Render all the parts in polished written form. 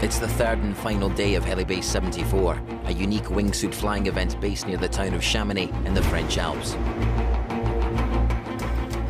It's the third and final day of Helibase 74, a unique wingsuit flying event based near the town of Chamonix in the French Alps.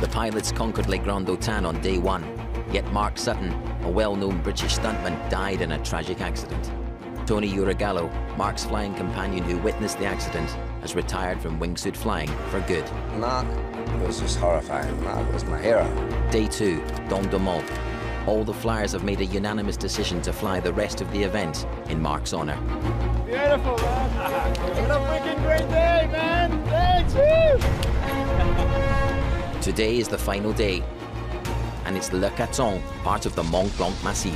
The pilots conquered Les Grands Autans on day one, yet Mark Sutton, a well-known British stuntman, died in a tragic accident. Tony Uragallo, Mark's flying companion who witnessed the accident, has retired from wingsuit flying for good. Mark was just horrifying. Mark was my hero. Day two, Dent de Mont. All the flyers have made a unanimous decision to fly the rest of the event in Mark's honor. Beautiful, man. What a freaking great day, man. Thanks, woo! Today is the final day, and it's Le Caton, part of the Mont Blanc Massif.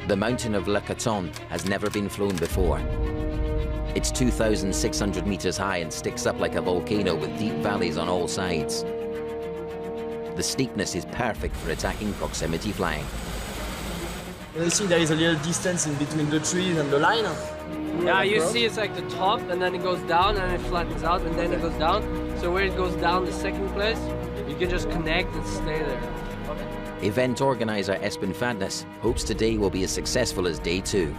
The mountain of Le Caton has never been flown before. It's 2,600 meters high and sticks up like a volcano with deep valleys on all sides. The steepness is perfect for attacking proximity flying. You see there is a little distance in between the trees and the line. Yeah, you see it's like the top, and then it goes down, and it flattens out, and then it goes down. So where it goes down the second place, you can just connect and stay there. Event organizer Espen Fadnes hopes today will be as successful as day two.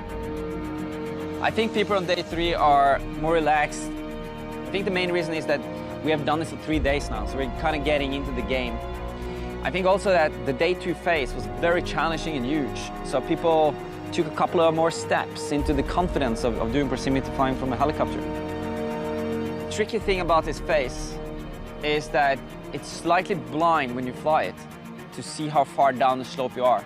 I think people on day three are more relaxed. I think the main reason is that we have done this for 3 days now, so we're kind of getting into the game. I think also that the day two phase was very challenging and huge, so people took a couple of more steps into the confidence of doing proximity flying from a helicopter. The tricky thing about this phase is that it's slightly blind when you fly it to see how far down the slope you are.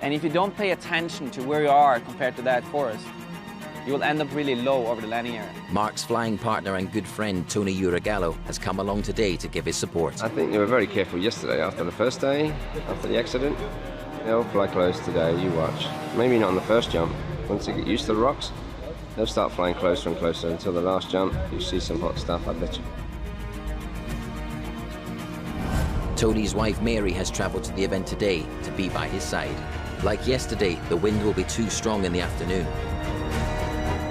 And if you don't pay attention to where you are compared to that forest, you will end up really low over the landing area. Mark's flying partner and good friend Tony Uragallo has come along today to give his support. I think you were very careful yesterday after the first day, after the accident. They'll fly close today, you watch. Maybe not on the first jump. Once they get used to the rocks, they'll start flying closer and closer until the last jump. You see some hot stuff, I bet you. Tony's wife Mary has travelled to the event today to be by his side. Like yesterday, the wind will be too strong in the afternoon.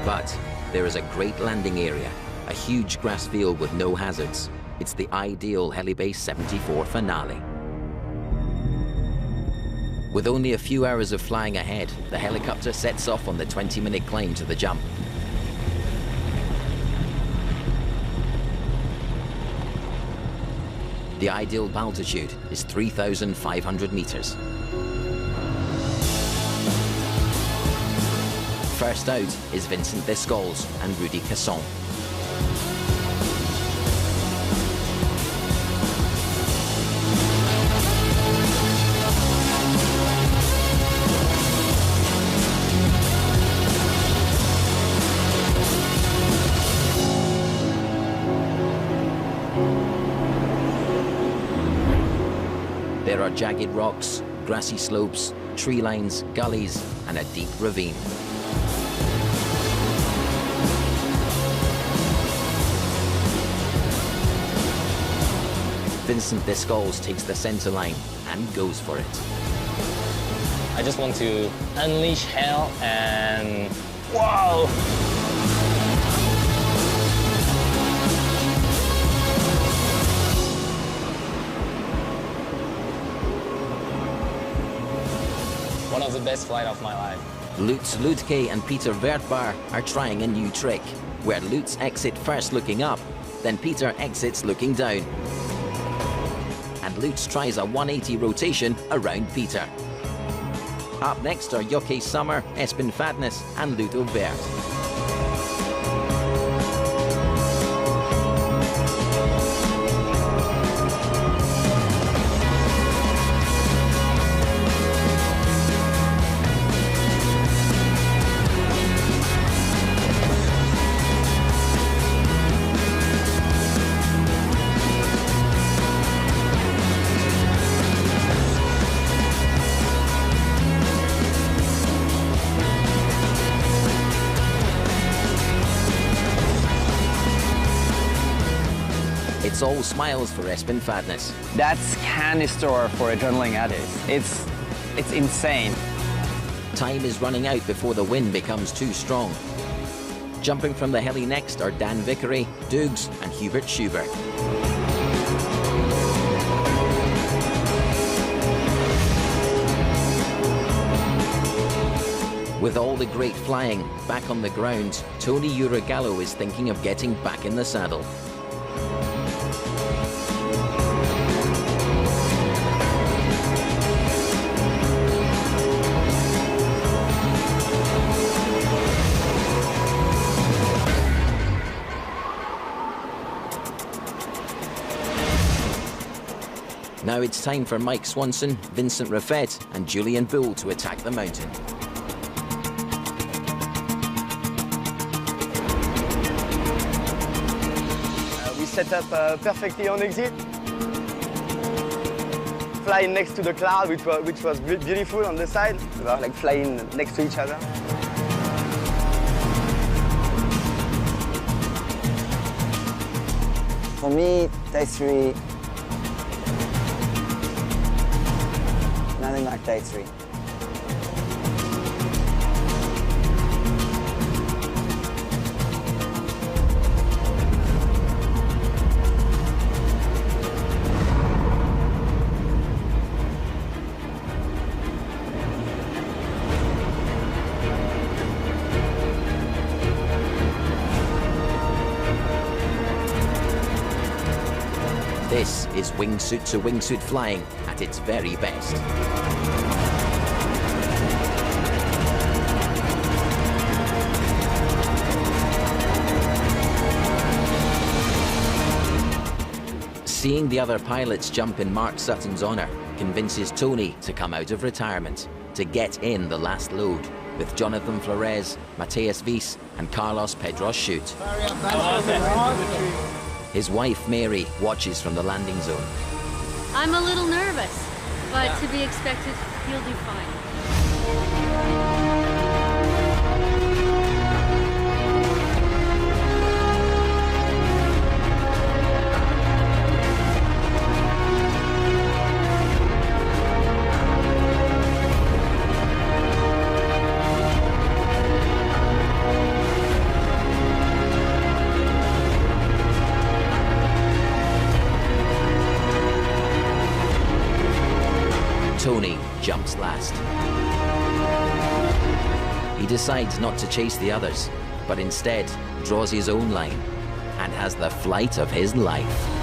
But there is a great landing area, a huge grass field with no hazards. It's the ideal Helibase 74 finale. With only a few hours of flying ahead, the helicopter sets off on the 20-minute climb to the jump. The ideal altitude is 3,500 meters. First out is Vincent Descalz and Rudy Casson. There are jagged rocks, grassy slopes, tree lines, gullies, and a deep ravine. Vincent Descalz takes the center line and goes for it. I just want to unleash hell and whoa! One of the best flights of my life. Lutz Lutke and Peter Wertbar are trying a new trick, where Lutz exits first looking up, then Peter exits looking down. And Lutz tries a 180 rotation around Peter. Up next are Jokke Sommer, Espen Fadnes and Ludo Bert. It's all smiles for Espen Fadnes. That's candy store for adrenaline addicts. It's insane. Time is running out before the wind becomes too strong. Jumping from the heli next are Dan Vickery, Dougs and Hubert Schubert. With all the great flying back on the ground, Tony Uragallo is thinking of getting back in the saddle. Now it's time for Mike Swanson, Vincent Raffet and Julian Bull to attack the mountain. We set up perfectly on exit. Flying next to the cloud, which was beautiful on the side. We were like flying next to each other. For me, day 3. Nothing like day 3. This is wingsuit to wingsuit flying at its very best. Seeing the other pilots jump in Mark Sutton's honour convinces Tony to come out of retirement, to get in the last load, with Jonathan Flores, Mateus Wies and Carlos Pedros shoot. His wife, Mary, watches from the landing zone. I'm a little nervous, but to be expected, he'll do fine. Tony jumps last. He decides not to chase the others, but instead draws his own line and has the flight of his life.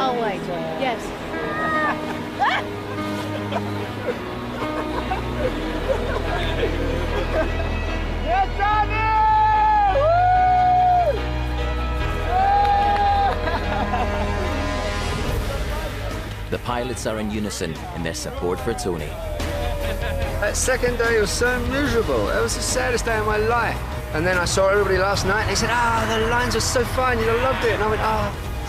Oh wait, yes. Yes, Johnny! The pilots are in unison in their support for Tony. That second day was so miserable. It was the saddest day of my life. And then I saw everybody last night and they said, the lines are so fun, you'd have loved it. And I went,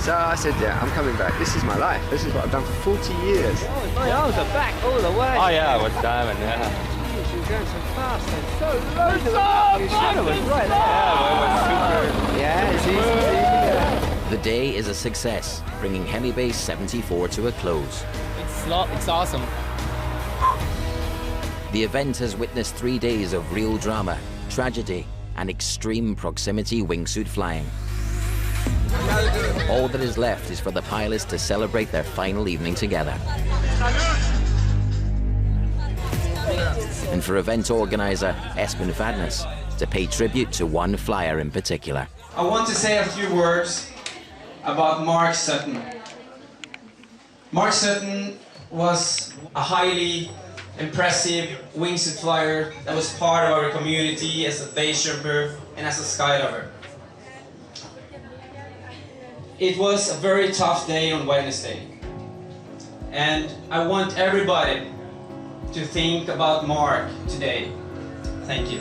So I said, yeah, I'm coming back. This is my life. This is what I've done for 40 years. Oh, my arms are back all the way. Oh yeah, with diamond, yeah. Jeez, you're going so fast and so low. It's so fun! It was right there. Yeah, it's easy. The day is a success, bringing Hemi Base 74 to a close. It's awesome. The event has witnessed 3 days of real drama, tragedy, and extreme proximity wingsuit flying. All that is left is for the pilots to celebrate their final evening together. And for event organizer Espen Fadnes to pay tribute to one flyer in particular. I want to say a few words about Mark Sutton. Mark Sutton was a highly impressive wingsuit flyer that was part of our community as a base jumper and as a skydiver. It was a very tough day on Wednesday, and I want everybody to think about Mark today. Thank you.